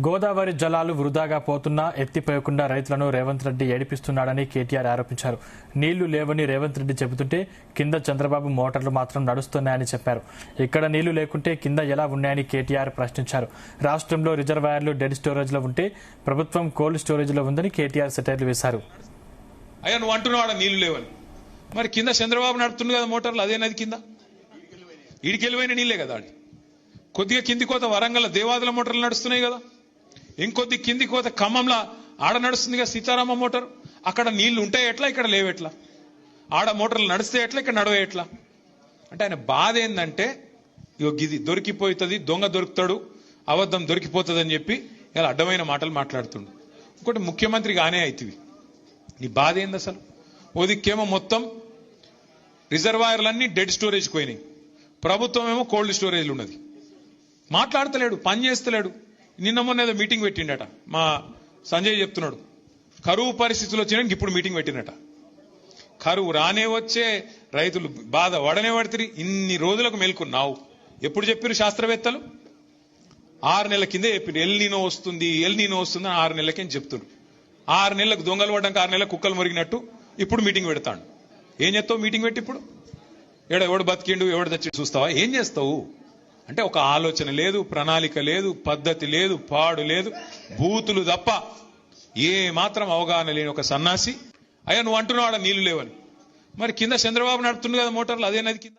గోదావరి జలాలు వృధాగా పోతున్నా ఎత్తిపోయకుండా రైతులను రేవంత్ రెడ్డి ఏడిపిస్తున్నాడని కేటీఆర్ ఆరోపించారు. నీళ్లు లేవని రేవంత్ రెడ్డి చెబుతుంటే కింద చంద్రబాబు మోటార్లు మాత్రం నడుస్తున్నాయని చెప్పారు. ఇక్కడ నీళ్లు లేకుంటే కింద ఎలా ఉన్నాయని కేటీఆర్ ప్రశ్నించారు. రాష్ట్రంలో రిజర్వాయర్లు డెడ్ స్టోరేజ్లో ఉంటే ప్రభుత్వం కోల్డ్ స్టోరేజ్లో ఉందని కేటీఆర్ సెటైర్లు వేశారు. అయ్యా నువ్వు అంటున్నావాడ నీళ్లు లేవని, మరి కింద చంద్రబాబు నడుతుంది కదా మోటార్లు, అదే నది కింద ఈడికెళ్ళిపోయిన నీళ్లే కదా. కొద్దిగా కింది కోత వరంగల్ దేవాదుల మోటార్లు నడుస్తున్నాయి కదా, ఇంకొద్ది కింది కోత ఖమ్మంలో ఆడ నడుస్తుంది కదా సీతారామ మోటార్. అక్కడ నీళ్లు ఉంటాయి ఎట్లా, ఇక్కడ లేవెట్లా? ఆడ మోటార్లు నడిస్తే ఎట్లా, ఇక్కడ నడవే ఎట్లా? అంటే ఆయన బాధ ఏంటంటే ఇగో గిది దొరికిపోతుంది, దొంగ దొరుకుతాడు, అబద్ధం దొరికిపోతుంది అని చెప్పి ఇలా అడ్డమైన మాటలు మాట్లాడుతుండు. ఇంకోటి ముఖ్యమంత్రి గానే అవుతుంది. నీ బాధ ఏంది అసలు? ఓదిక్కేమో మొత్తం రిజర్వాయర్లన్నీ డెడ్ స్టోరేజ్కి పోయినాయి, ప్రభుత్వం ఏమో కోల్డ్ స్టోరేజ్లు ఉన్నది. మాట్లాడతలేడు, పని చేస్తలేడు. నిన్న మొన్న ఏదో మీటింగ్ పెట్టిండట, మా సంజయ్ చెప్తున్నాడు. కరువు పరిస్థితులు వచ్చినాక ఇప్పుడు మీటింగ్ పెట్టినట. కరువు రానే వచ్చే రైతులు బాధ వడనే పడుతుంది. ఇన్ని రోజులకు మేల్కొన్నావు. ఎప్పుడు చెప్పారు శాస్త్రవేత్తలు? 6 నెలల కిందే చెప్పారు ఎల్ నీనో వస్తుంది అని 6 నెలలకేం చెప్తున్నారు. 6 నెలలకు దొంగలు పడ్డాక 6 నెలలకు కుక్కలు మురిగినట్టు ఇప్పుడు మీటింగ్ పెడతాడు. ఏం చేస్తావు మీటింగ్ పెట్టి? ఇప్పుడు ఎవడు బతికిండు ఎవడు తెచ్చి చూస్తావా? ఏం చేస్తావు? అంటే ఒక ఆలోచన లేదు, ప్రణాళిక లేదు, పద్ధతి లేదు, పాడు లేదు, బూతులు తప్ప ఏ మాత్రం అవగాహన లేని ఒక సన్నాసి. అయ్యా నువ్వు అంటున్నావు ఆడ నీళ్లు లేవని, మరి కింద చంద్రబాబు నడుతుంది కదా మోటార్లు, అదే నది కింద.